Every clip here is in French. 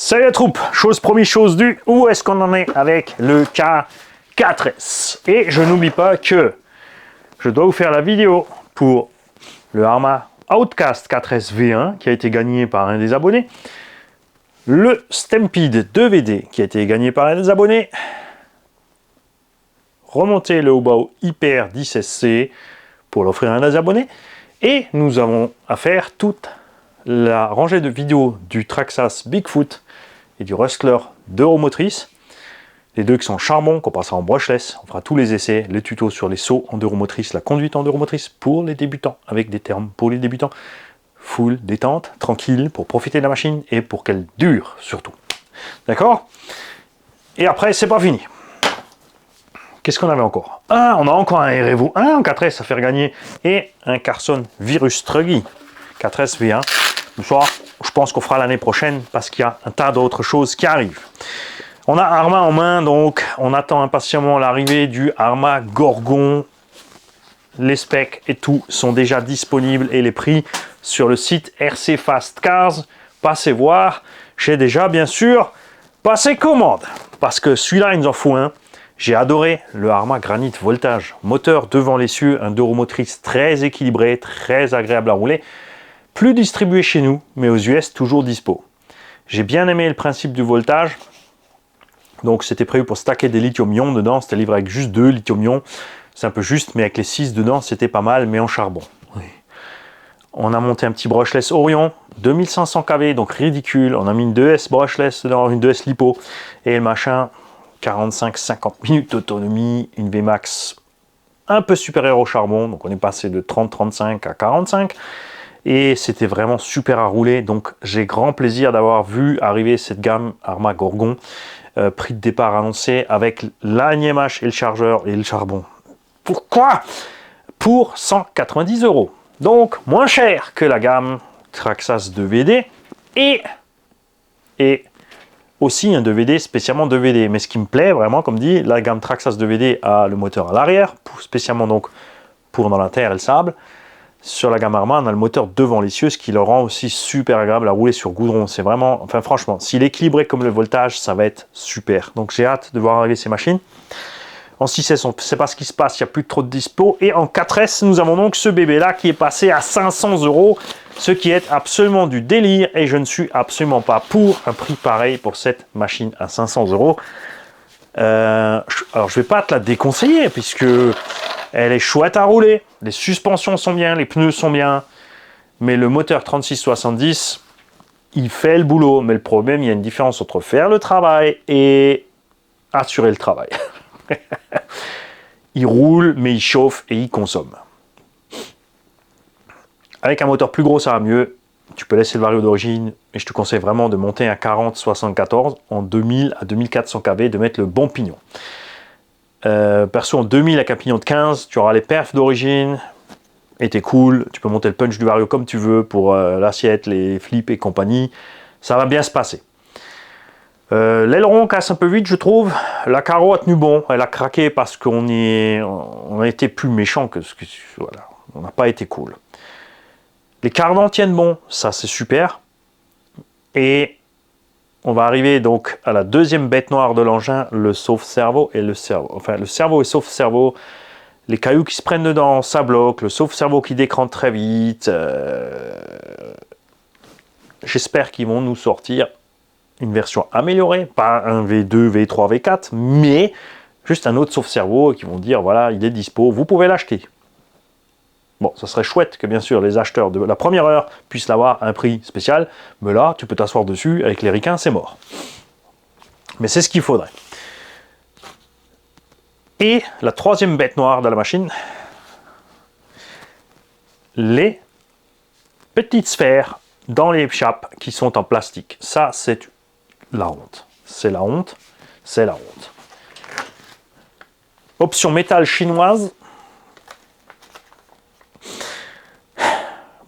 Salut la troupe, chose promis, chose due, où est-ce qu'on en est avec le K4S? Et je n'oublie pas que je dois vous faire la vidéo pour le Arrma Outcast 4S V1 qui a été gagné par un des abonnés, le Stampede 2VD qui a été gagné par un des abonnés, remonter le Hobao Hyper 10SC pour l'offrir à un des abonnés, et nous avons à faire toute la rangée de vidéos du Traxxas Bigfoot et du Rustler d'Euromotrice, les deux qui sont charbon, qu'on passera en brushless. On fera tous les essais, les tutos sur les sauts en Euromotrice, la conduite en Euromotrice pour les débutants, avec des termes pour les débutants. Full détente, tranquille, pour profiter de la machine et pour qu'elle dure surtout. D'accord? Et après, c'est pas fini. Qu'est-ce qu'on avait encore? On a encore un REVO 1 en 4S à faire gagner et un Carson Virus Truggy 4S V1. Soit, je pense qu'on fera l'année prochaine parce qu'il y a un tas d'autres choses qui arrivent. On a Arrma en main, donc on attend impatiemment l'arrivée du Arrma Gorgon. Les specs et tout sont déjà disponibles et les prix sur le site RC Fast Cars. Passez voir. J'ai déjà bien sûr passé commande parce que celui-là il nous en faut un. J'ai adoré le Arrma Granite Voltage. Moteur devant l'essieu, un Euromotrice très équilibré, très agréable à rouler. Plus distribué chez nous, mais aux US toujours dispo. J'ai bien aimé le principe du voltage. Donc c'était prévu pour stacker des lithium-ion dedans. C'était livré avec juste 2 lithium-ion. C'est un peu juste, mais avec les 6 dedans, c'était pas mal, mais en charbon. Oui. On a monté un petit brushless Orion, 2500 kV, donc ridicule. On a mis une 2S brushless dedans, une 2S lipo. Et le machin, 45-50 minutes d'autonomie, une Vmax un peu supérieure au charbon. Donc on est passé de 30-35 à 45. Et c'était vraiment super à rouler, donc j'ai grand plaisir d'avoir vu arriver cette gamme Arrma Gorgon, prix de départ annoncé avec l'ANIMH et le chargeur et le charbon. Pourquoi? Pour 190 €. Donc moins cher que la gamme Traxxas 2VD et aussi un 2VD, spécialement 2VD. Mais ce qui me plaît vraiment, comme dit, la gamme Traxxas 2VD a le moteur à l'arrière, spécialement donc pour dans la terre et le sable. Sur la gamme Arrma, on a le moteur devant l'essieu, ce qui le rend aussi super agréable à rouler sur goudron. C'est vraiment, enfin franchement, s'il est équilibré comme le voltage, ça va être super. Donc j'ai hâte de voir arriver ces machines. En 6S, on ne sait pas ce qui se passe, il n'y a plus trop de dispo. Et en 4S, nous avons donc ce bébé-là qui est passé à 500 €, ce qui est absolument du délire. Et je ne suis absolument pas pour un prix pareil pour cette machine à 500 €. Alors je ne vais pas te la déconseiller, puisque elle est chouette à rouler, les suspensions sont bien, les pneus sont bien, mais le moteur 3670, il fait le boulot. Mais le problème, il y a une différence entre faire le travail et assurer le travail. Il roule, mais il chauffe et il consomme. Avec un moteur plus gros, ça va mieux. Tu peux laisser le vario d'origine, mais je te conseille vraiment de monter un 40-74 en 2000 à 2400 kV, de mettre le bon pignon. Perso en 2000 avec un pignon de 15, tu auras les perfs d'origine et t'es cool, tu peux monter le punch du vario comme tu veux pour l'assiette, les flips et compagnie, ça va bien se passer. L'aileron casse un peu vite je trouve, la carreau a tenu bon, elle a craqué parce qu'on a été plus méchant que ce que voilà, on n'a pas été cool. Les cardans tiennent bon, ça c'est super, et on va arriver donc à la deuxième bête noire de l'engin, le sauve-cerveau et le cerveau. Enfin, le cerveau et sauve-cerveau, les cailloux qui se prennent dedans, ça bloque, le sauve-cerveau qui décrante très vite. J'espère qu'ils vont nous sortir une version améliorée, pas un V2, V3, V4, mais juste un autre sauve-cerveau qui vont dire, voilà, il est dispo, vous pouvez l'acheter. Bon, ça serait chouette que bien sûr les acheteurs de la première heure puissent l'avoir à un prix spécial, mais là, tu peux t'asseoir dessus, avec les ricains, c'est mort. Mais c'est ce qu'il faudrait. Et la troisième bête noire de la machine, les petites sphères dans les chapes qui sont en plastique. Ça, c'est la honte. C'est la honte, c'est la honte. Option métal chinoise.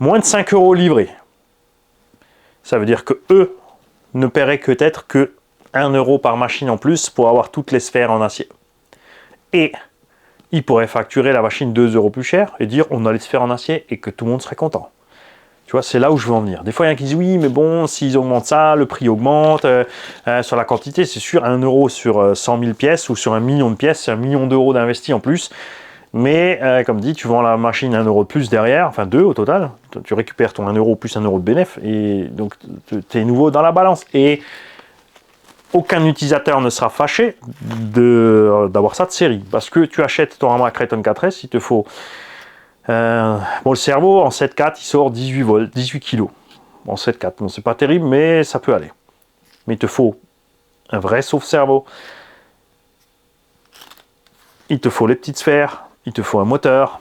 Moins de 5 € livrés. Ça veut dire que eux ne paieraient peut-être que 1 € par machine en plus pour avoir toutes les sphères en acier. Et ils pourraient facturer la machine 2 € plus cher et dire on a les sphères en acier et que tout le monde serait content. Tu vois, c'est là où je veux en venir. Des fois, il y en a qui disent oui, mais bon, s'ils augmentent ça, le prix augmente. Sur la quantité, c'est sûr, 1 euro sur 100 000 pièces ou sur 1 million de pièces, c'est 1 million d'euros d'investis en plus. Mais comme dit, tu vends la machine 1 euro de plus derrière, enfin 2 au total. Tu récupères ton 1 euro plus 1 euro de bénéf et donc tu es nouveau dans la balance. Et aucun utilisateur ne sera fâché d'avoir ça de série. Parce que tu achètes ton Rama Kraton 4S, il te faut... bon, le cerveau en 7.4, il sort 18 volts, 18 kg. En 7.4, bon, c'est pas terrible, mais ça peut aller. Mais il te faut un vrai sauve-cerveau. Il te faut les petites sphères, il te faut un moteur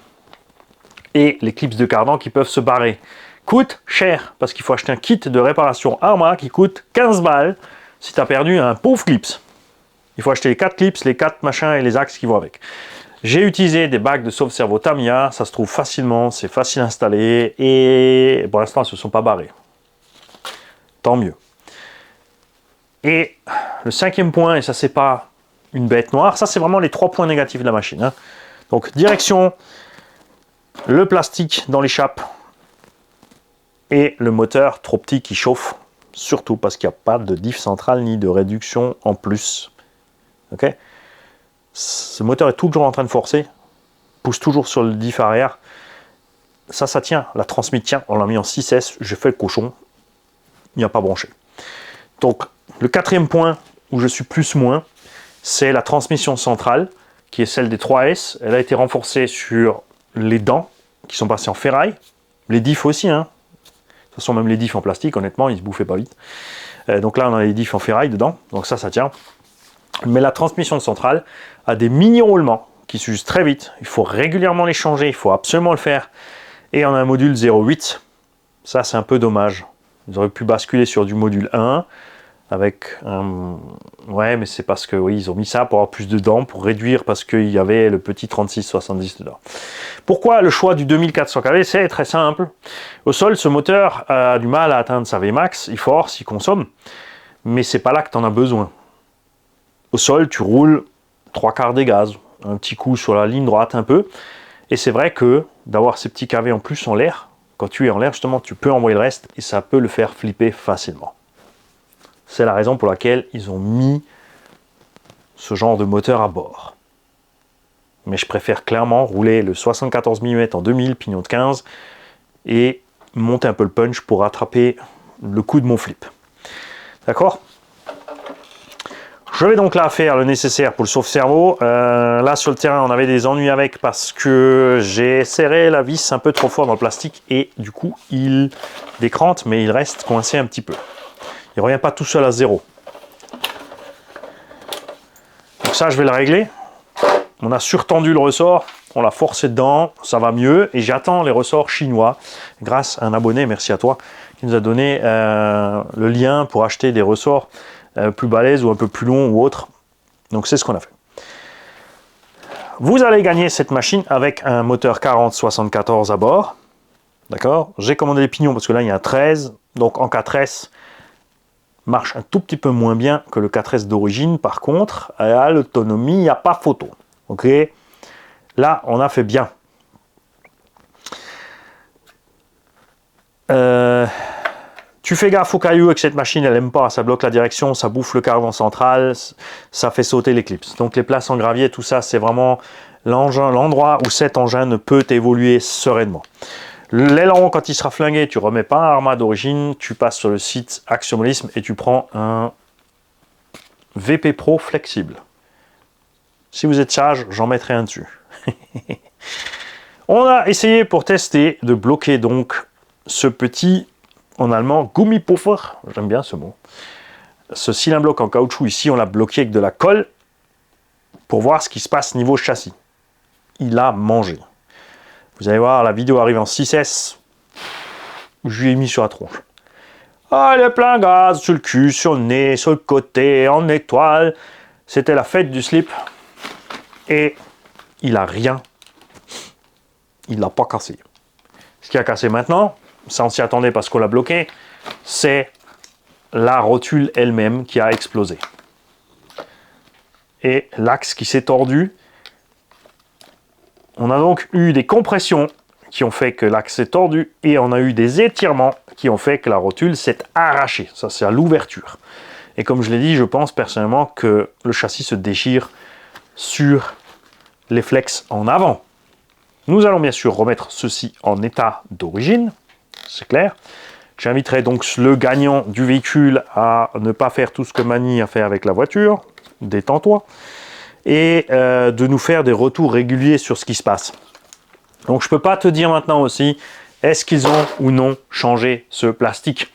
et les clips de cardan qui peuvent se barrer. Coûte cher, parce qu'il faut acheter un kit de réparation Arma qui coûte 15 balles si tu as perdu un pauvre clips. Il faut acheter les 4 clips, les 4 machins et les axes qui vont avec. J'ai utilisé des bagues de sauve-cerveau Tamiya, ça se trouve facilement, c'est facile à installer et pour l'instant, elles ne se sont pas barrées. Tant mieux. Et le 5e point, et ça c'est pas une bête noire, ça c'est vraiment les 3 points négatifs de la machine. Hein. Donc direction, le plastique dans l'échappe et le moteur trop petit qui chauffe, surtout parce qu'il n'y a pas de diff centrale ni de réduction en plus. Ok ? Ce moteur est toujours en train de forcer, pousse toujours sur le diff arrière. Ça tient, la transmission tient, on l'a mis en 6S, j'ai fait le cochon, il n'y a pas branché. Donc le 4e point où je suis plus-moins, c'est la transmission centrale, qui est celle des 3S. Elle a été renforcée sur les dents, qui sont passées en ferraille. Les diffs aussi, hein. De toute façon, même les diffs en plastique, honnêtement, ils se bouffaient pas vite. Donc là, on a les diffs en ferraille dedans, donc ça tient. Mais la transmission centrale a des mini-roulements qui s'usent très vite. Il faut régulièrement les changer, il faut absolument le faire. Et on a un module 0.8. Ça, c'est un peu dommage. Ils auraient pu basculer sur du module 1 avec un... Ouais, mais c'est parce que oui, ils ont mis ça pour avoir plus de dents, pour réduire, parce qu'il y avait le petit 3670 dedans. Pourquoi le choix du 2400 kV? C'est très simple. Au sol, ce moteur a du mal à atteindre sa Vmax, il force, il consomme, mais c'est pas là que tu en as besoin. Au sol, tu roules 3/4 des gaz, un petit coup sur la ligne droite un peu, et c'est vrai que d'avoir ces petits kV en plus en l'air, quand tu es en l'air justement, tu peux envoyer le reste, et ça peut le faire flipper facilement. C'est la raison pour laquelle ils ont mis ce genre de moteur à bord. Mais je préfère clairement rouler le 74 mm en 2000, pignon de 15, et monter un peu le punch pour rattraper le coup de mon flip. D'accord ? Je vais donc là faire le nécessaire pour le sauve-cerveau. Là sur le terrain, on avait des ennuis avec parce que j'ai serré la vis un peu trop fort dans le plastique et du coup, il décrante, mais il reste coincé un petit peu. Il ne revient pas tout seul à 0. Donc ça, je vais le régler. On a surtendu le ressort, on l'a forcé dedans, ça va mieux. Et j'attends les ressorts chinois grâce à un abonné, merci à toi, qui nous a donné le lien pour acheter des ressorts plus balèzes ou un peu plus longs ou autres. Donc c'est ce qu'on a fait. Vous allez gagner cette machine avec un moteur 4074 à bord. D'accord ? J'ai commandé les pignons parce que là, il y a un 13. Donc en 4S, marche un tout petit peu moins bien que le 4S d'origine. Par contre, à l'autonomie, il n'y a pas photo. Ok, là, on a fait bien. Tu fais gaffe aux cailloux avec cette machine, elle n'aime pas, ça bloque la direction, ça bouffe le cardan central, ça fait sauter l'éclipse. Donc les places en gravier, tout ça, c'est vraiment l'endroit où cet engin ne peut évoluer sereinement. L'aileron, quand il sera flingué, tu ne remets pas un Arma d'origine, tu passes sur le site Axiomolisme et tu prends un VP Pro flexible. Si vous êtes sage, j'en mettrai un dessus. On a essayé pour tester de bloquer donc ce petit, en allemand, Gummipuffer, j'aime bien ce mot. Ce cylindre bloc en caoutchouc ici, on l'a bloqué avec de la colle pour voir ce qui se passe niveau châssis. Il a mangé. Vous allez voir, la vidéo arrive en 6S. Je lui ai mis sur la tronche. Ah, il est plein gaz, sur le cul, sur le nez, sur le côté, en étoile. C'était la fête du slip. Et il a rien. Il l'a pas cassé. Ce qui a cassé maintenant, ça on s'y attendait parce qu'on l'a bloqué, c'est la rotule elle-même qui a explosé. Et l'axe qui s'est tordu. On a donc eu des compressions qui ont fait que l'axe est tordu et on a eu des étirements qui ont fait que la rotule s'est arrachée. Ça, c'est à l'ouverture. Et comme je l'ai dit, je pense personnellement que le châssis se déchire sur les flex en avant. Nous allons bien sûr remettre ceci en état d'origine, c'est clair. J'inviterai donc le gagnant du véhicule à ne pas faire tout ce que Mani a fait avec la voiture, détends-toi, et de nous faire des retours réguliers sur ce qui se passe. Donc je ne peux pas te dire maintenant aussi, est-ce qu'ils ont ou non changé ce plastique?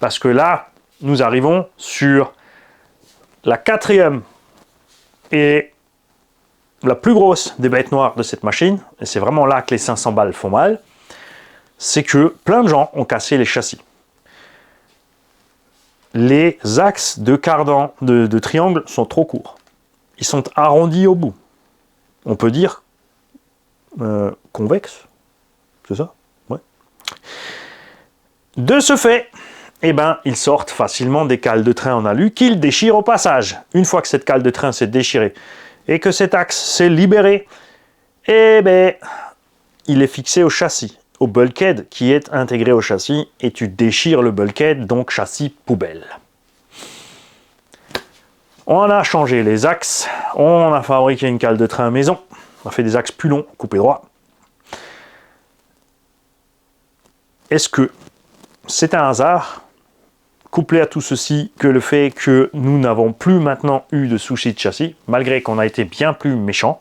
Parce que là, nous arrivons sur la 4e et la plus grosse des bêtes noires de cette machine, et c'est vraiment là que les 500 balles font mal, c'est que plein de gens ont cassé les châssis. Les axes de cardan, de triangle sont trop courts. Ils sont arrondis au bout. On peut dire convexe, c'est ça? Ouais. De ce fait, eh ben, ils sortent facilement des cales de train en alu qu'ils déchirent au passage. Une fois que cette cale de train s'est déchirée et que cet axe s'est libéré, eh ben, il est fixé au châssis, au bulkhead qui est intégré au châssis, et tu déchires le bulkhead, donc châssis poubelle. On a changé les axes, on a fabriqué une cale de train maison, on a fait des axes plus longs, coupés droit. Est-ce que c'est un hasard, couplé à tout ceci, que le fait que nous n'avons plus maintenant eu de soucis de châssis, malgré qu'on a été bien plus méchant,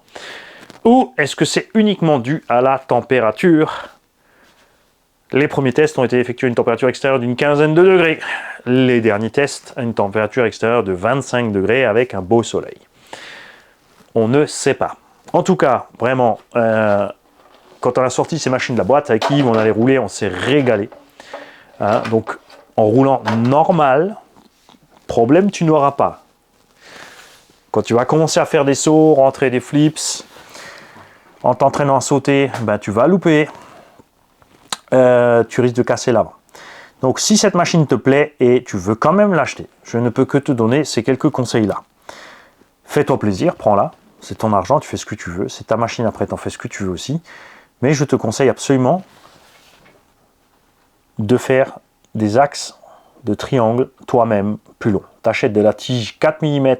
ou est-ce que c'est uniquement dû à la température? Les premiers tests ont été effectués à une température extérieure d'une quinzaine de degrés. Les derniers tests à une température extérieure de 25 degrés avec un beau soleil. On ne sait pas. En tout cas, vraiment, quand on a sorti ces machines de la boîte, avec Yves, on allait rouler, on s'est régalé. Hein, donc, en roulant normal, problème, tu n'auras pas. Quand tu vas commencer à faire des sauts, rentrer des flips, en t'entraînant à sauter, ben, tu vas louper. Tu risques de casser l'avant. Donc si cette machine te plaît et tu veux quand même l'acheter, je ne peux que te donner ces quelques conseils là. Fais-toi plaisir, prends-la, c'est ton argent, tu fais ce que tu veux, c'est ta machine, après t'en fais ce que tu veux aussi, mais je te conseille absolument de faire des axes de triangle toi-même plus longs. Tu achètes de la tige 4 mm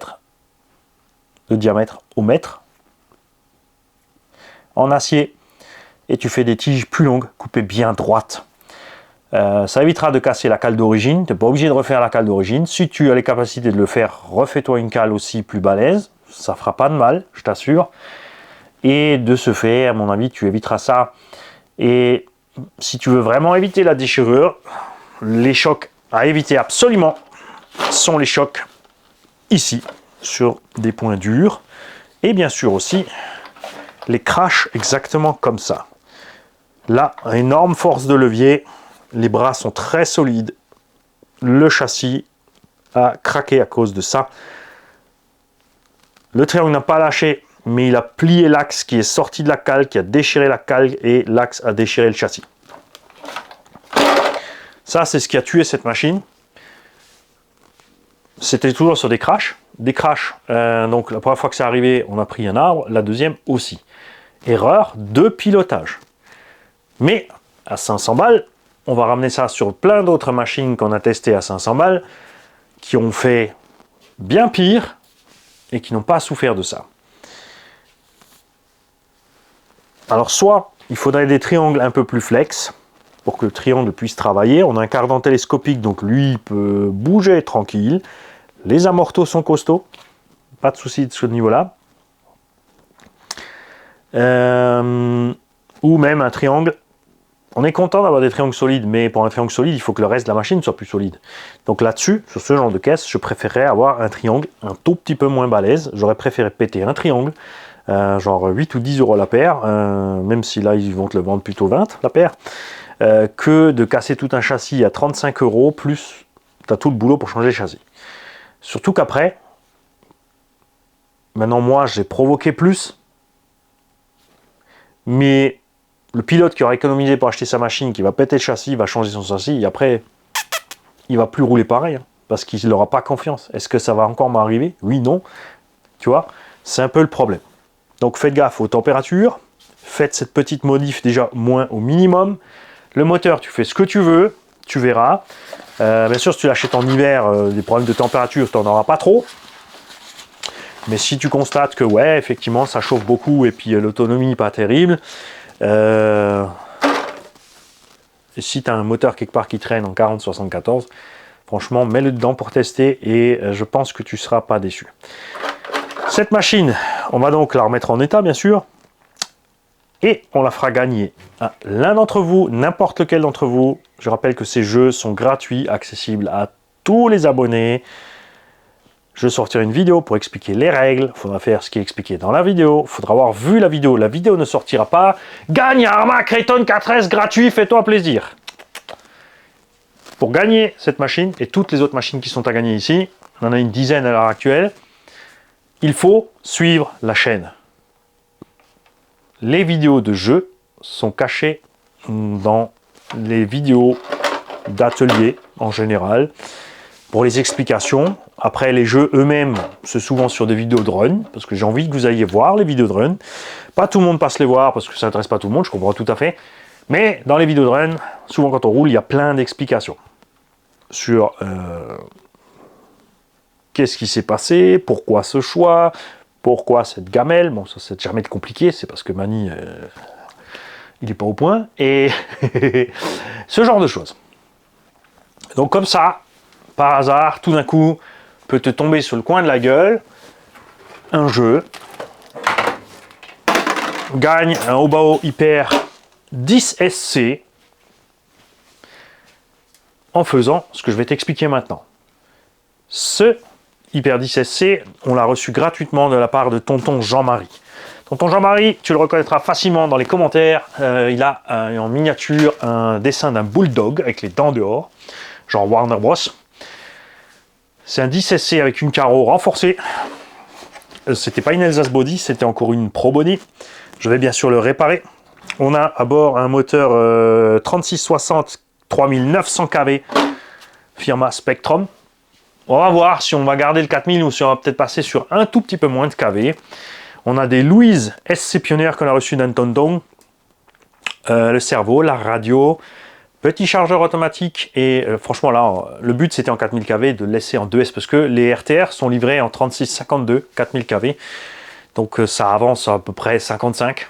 de diamètre au mètre en acier, et tu fais des tiges plus longues, coupées bien droites. Ça évitera de casser la cale d'origine, tu n'es pas obligé de refaire la cale d'origine. Si tu as les capacités de le faire, refais-toi une cale aussi plus balèze, ça fera pas de mal, je t'assure. Et de ce fait, à mon avis, tu éviteras ça. Et si tu veux vraiment éviter la déchirure, les chocs à éviter absolument sont les chocs ici, sur des points durs. Et bien sûr aussi, les crashs exactement comme ça. Là, énorme force de levier, les bras sont très solides, le châssis a craqué à cause de ça. Le triangle n'a pas lâché, mais il a plié l'axe qui est sorti de la cale, qui a déchiré la cale, et l'axe a déchiré le châssis. Ça, c'est ce qui a tué cette machine. C'était toujours sur des crashs. Des crashs, donc la première fois que c'est arrivé, on a pris un arbre, la deuxième aussi. Erreur de pilotage. Mais à 500 balles, on va ramener ça sur plein d'autres machines qu'on a testées à 500 balles, qui ont fait bien pire et qui n'ont pas souffert de ça. Alors soit il faudrait des triangles un peu plus flex pour que le triangle puisse travailler. On a un cardan télescopique, donc lui il peut bouger tranquille. Les amortos sont costauds, pas de souci de ce niveau-là. Ou même un triangle. On est content d'avoir des triangles solides, mais pour un triangle solide, il faut que le reste de la machine soit plus solide. Donc là-dessus, sur ce genre de caisse, je préférerais avoir un triangle un tout petit peu moins balèze. J'aurais préféré péter un triangle, genre 8 ou 10 euros la paire, même si là, ils vont te le vendre plutôt 20 la paire, que de casser tout un châssis à 35 euros, plus tu as tout le boulot pour changer le châssis. Surtout qu'après, maintenant moi, j'ai provoqué plus, mais le pilote qui aura économisé pour acheter sa machine, qui va péter le châssis, va changer son châssis, et après, il va plus rouler pareil, hein, parce qu'il n'aura pas confiance. Est-ce que ça va encore m'arriver? Oui, non. Tu vois, c'est un peu le problème. Donc faites gaffe aux températures, faites cette petite modif déjà moins au minimum. Le moteur, tu fais ce que tu veux, tu verras. Bien sûr, si tu l'achètes en hiver, des problèmes de température, tu n'en auras pas trop. Mais si tu constates que, ouais, effectivement, ça chauffe beaucoup et puis l'autonomie pas terrible, et si tu as un moteur quelque part qui traîne en 40-74, franchement, mets-le dedans pour tester et je pense que tu ne seras pas déçu. Cette machine, on va donc la remettre en état, bien sûr, et on la fera gagner à l'un d'entre vous, n'importe lequel d'entre vous. Je rappelle que ces jeux sont gratuits, accessibles à tous les abonnés. Je sortirai une vidéo pour expliquer les règles. Il faudra faire ce qui est expliqué dans la vidéo. Il faudra avoir vu la vidéo. La vidéo ne sortira pas. Gagne Arma Creighton 4S gratuit, fais-toi plaisir. Pour gagner cette machine et toutes les autres machines qui sont à gagner ici, on en a une dizaine à l'heure actuelle, il faut suivre la chaîne. Les vidéos de jeu sont cachées dans les vidéos d'atelier en général. Pour les explications, après les jeux eux-mêmes, c'est souvent sur des vidéos de run, parce que j'ai envie que vous alliez voir les vidéos de run. Pas tout le monde passe les voir, parce que ça n'intéresse pas tout le monde, je comprends tout à fait. Mais dans les vidéos de run, souvent quand on roule, il y a plein d'explications sur qu'est-ce qui s'est passé, pourquoi ce choix, pourquoi cette gamelle. Bon, ça c'est jamais compliqué, c'est parce que Mani, il n'est pas au point. Et ce genre de choses. Donc comme ça, par hasard, tout d'un coup, peut te tomber sur le coin de la gueule un jeu, gagne un Obao Hyper 10SC en faisant ce que je vais t'expliquer maintenant. Ce Hyper 10SC, on l'a reçu gratuitement de la part de tonton Jean-Marie. Tonton Jean-Marie, tu le reconnaîtras facilement dans les commentaires, il a en miniature un dessin d'un bulldog avec les dents dehors, genre Warner Bros. C'est un 10SC avec une carreau renforcée. C'était pas une Alsace Body, c'était encore une Pro Body. Je vais bien sûr le réparer. On a à bord un moteur 3660 3900 kV firma Spectrum. On va voir si on va garder le 4000 ou si on va peut-être passer sur un tout petit peu moins de kV. On a des Louise SC Pioneer qu'on a reçu d'Antondong. Le cerveau, la radio, petit chargeur automatique et franchement là, le but c'était en 4000 kV de le laisser en 2S parce que les RTR sont livrés en 3652 4000 kV. Donc ça avance à peu près 55.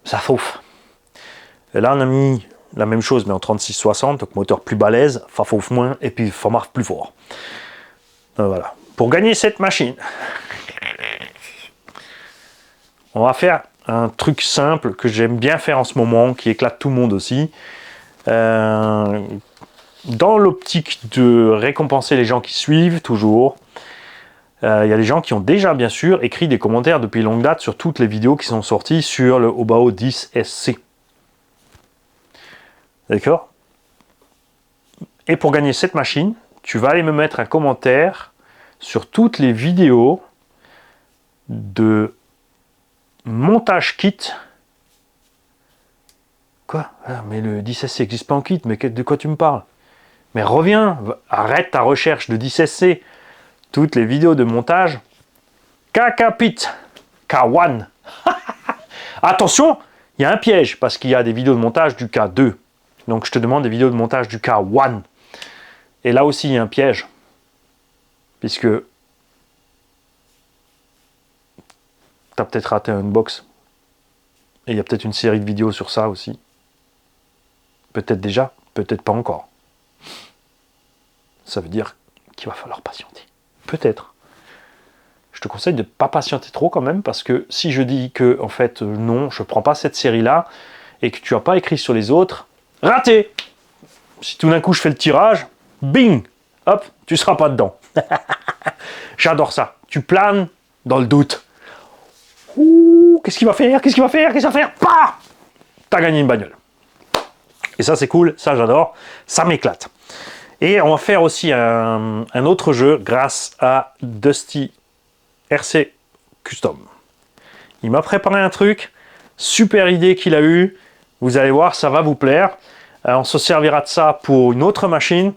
Ça fauffe. Et là on a mis la même chose mais en 3660, donc moteur plus balèze, ça fauffe moins et puis ça marche plus fort. Voilà. Pour gagner cette machine, on va faire un truc simple que j'aime bien faire en ce moment, qui éclate tout le monde aussi. Dans l'optique de récompenser les gens qui suivent toujours, il y a des gens qui ont déjà bien sûr écrit des commentaires depuis longue date sur toutes les vidéos qui sont sorties sur le Obao 10SC. D'accord? Et pour gagner cette machine, tu vas aller me mettre un commentaire sur toutes les vidéos de montage kit. Quoi? Mais le 10SC n'existe pas en kit, mais de quoi tu me parles? Mais reviens, arrête ta recherche de 10SC. Toutes les vidéos de montage Kakapit K1. Attention, il y a un piège, parce qu'il y a des vidéos de montage du K2. Donc je te demande des vidéos de montage du K1. Et là aussi, il y a un piège. Puisque tu as peut-être raté un unbox. Et il y a peut-être une série de vidéos sur ça aussi. Peut-être déjà, peut-être pas encore. Ça veut dire qu'il va falloir patienter. Peut-être. Je te conseille de ne pas patienter trop quand même, parce que si je dis que, en fait, non, je ne prends pas cette série-là, et que tu n'as pas écrit sur les autres, raté! Si tout d'un coup je fais le tirage, bing! Hop, tu ne seras pas dedans. J'adore ça. Tu planes dans le doute. Ouh, qu'est-ce qu'il va faire? Qu'est-ce qu'il va faire? Qu'est-ce qu'il va faire? Pah! T'as gagné une bagnole. Et ça, c'est cool. Ça, j'adore. Ça m'éclate. Et on va faire aussi un autre jeu grâce à Dusty RC Custom. Il m'a préparé un truc. Super idée qu'il a eu. Vous allez voir, ça va vous plaire. On se servira de ça pour une autre machine.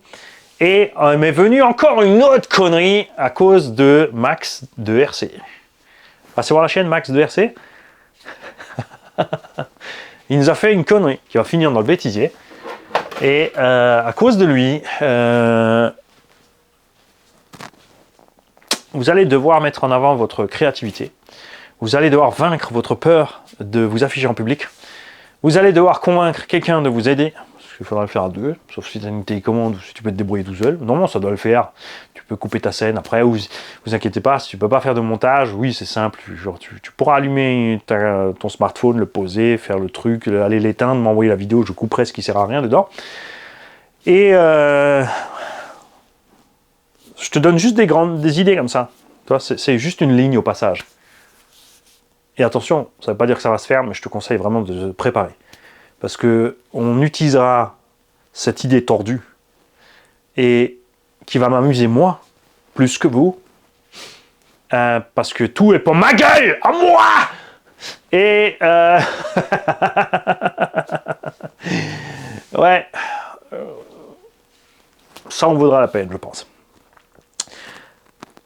Et m'est venue encore une autre connerie à cause de Max de RC. Passez voir la chaîne Max de RC. Il nous a fait une connerie qui va finir dans le bêtisier. Et à cause de lui, vous allez devoir mettre en avant votre créativité. Vous allez devoir vaincre votre peur de vous afficher en public. Vous allez devoir convaincre quelqu'un de vous aider. Parce qu'il faudra le faire à deux, sauf si tu as une télécommande ou si tu peux te débrouiller tout seul. Non, ça doit le faire. Tu peux couper ta scène. Après, vous inquiétez pas, si tu peux pas faire de montage, oui, c'est simple. Genre, tu pourras allumer ton smartphone, le poser, faire le truc, aller l'éteindre, m'envoyer la vidéo, je couperai ce qui sert à rien dedans. Et je te donne juste des idées comme ça. C'est juste une ligne au passage. Et attention, ça ne veut pas dire que ça va se faire, mais je te conseille vraiment de te préparer. Parce qu'on utilisera cette idée tordue et qui va m'amuser moi, plus que vous. Parce que tout est pour ma gueule, à moi. Et ouais, ça en vaudra la peine, je pense.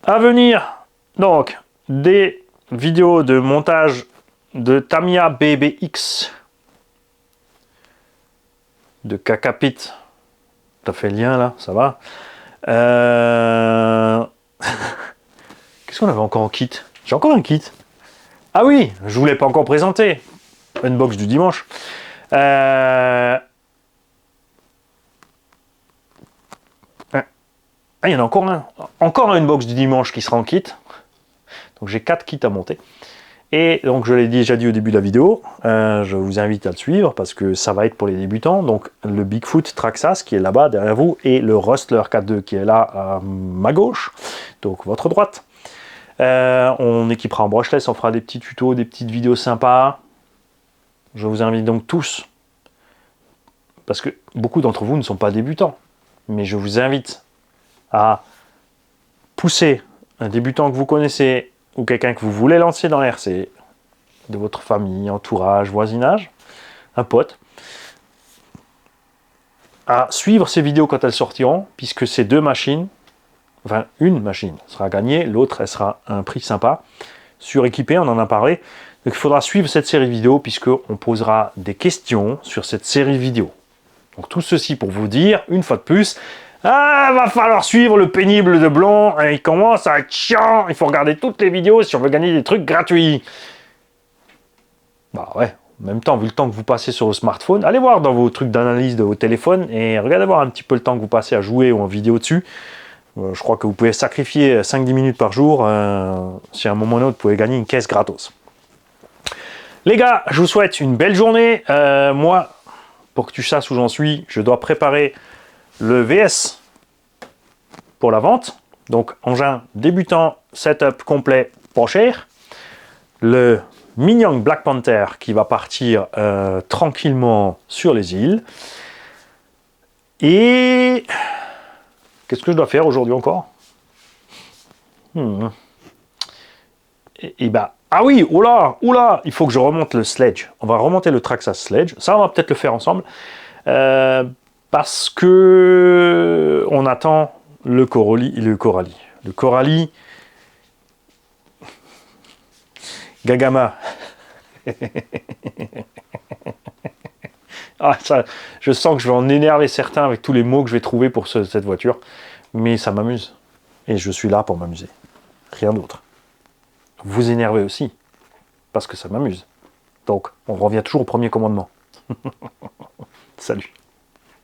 À venir, donc, des vidéo de montage de Tamiya BBX de Kakapit. T'as fait le lien là, ça va. Qu'est-ce qu'on avait encore en kit? J'ai encore un kit. Ah oui, je vous l'ai pas encore présenté. Unbox du dimanche. Il y en a encore un. Encore un unbox du dimanche qui sera en kit. Donc j'ai 4 kits à monter. Et donc je l'ai déjà dit au début de la vidéo, je vous invite à le suivre parce que ça va être pour les débutants. Donc le Bigfoot Traxxas qui est là-bas derrière vous et le Rustler 4.2 qui est là à ma gauche, donc votre droite. On équipera en brushless, on fera des petits tutos, des petites vidéos sympas. Je vous invite donc tous, parce que beaucoup d'entre vous ne sont pas débutants, mais je vous invite à pousser un débutant que vous connaissez ou quelqu'un que vous voulez lancer dans l'RC, de votre famille, entourage, voisinage, un pote, à suivre ces vidéos quand elles sortiront, puisque ces deux machines, enfin une machine sera gagnée, l'autre elle sera un prix sympa, suréquipée, on en a parlé. Donc il faudra suivre cette série de vidéos puisqu'on posera des questions sur cette série de vidéos. Donc tout ceci pour vous dire, une fois de plus, va falloir suivre le pénible de Blond, il commence à être chiant, il faut regarder toutes les vidéos si on veut gagner des trucs gratuits. Bah ouais, en même temps, vu le temps que vous passez sur le smartphone, allez voir dans vos trucs d'analyse de vos téléphones et regardez voir un petit peu le temps que vous passez à jouer ou en vidéo dessus. Je crois que vous pouvez sacrifier 5-10 minutes par jour si à un moment ou un autre vous pouvez gagner une caisse gratos. Les gars, je vous souhaite une belle journée. Moi, pour que tu saches où j'en suis, je dois préparer le VS pour la vente. Donc, engin débutant, setup complet, pas cher. Le Minyoung Black Panther qui va partir tranquillement sur les îles. Et qu'est-ce que je dois faire aujourd'hui encore? Et bah, ah oui, oula, il faut que je remonte le sledge. On va remonter le Traxxas sledge. Ça, on va peut-être le faire ensemble. Parce que on attend le Coralie. Le Coralie Gagama. Ça, je sens que je vais en énerver certains avec tous les mots que je vais trouver pour cette voiture. Mais ça m'amuse. Et je suis là pour m'amuser. Rien d'autre. Vous énervez aussi. Parce que ça m'amuse. Donc, on revient toujours au premier commandement. Salut.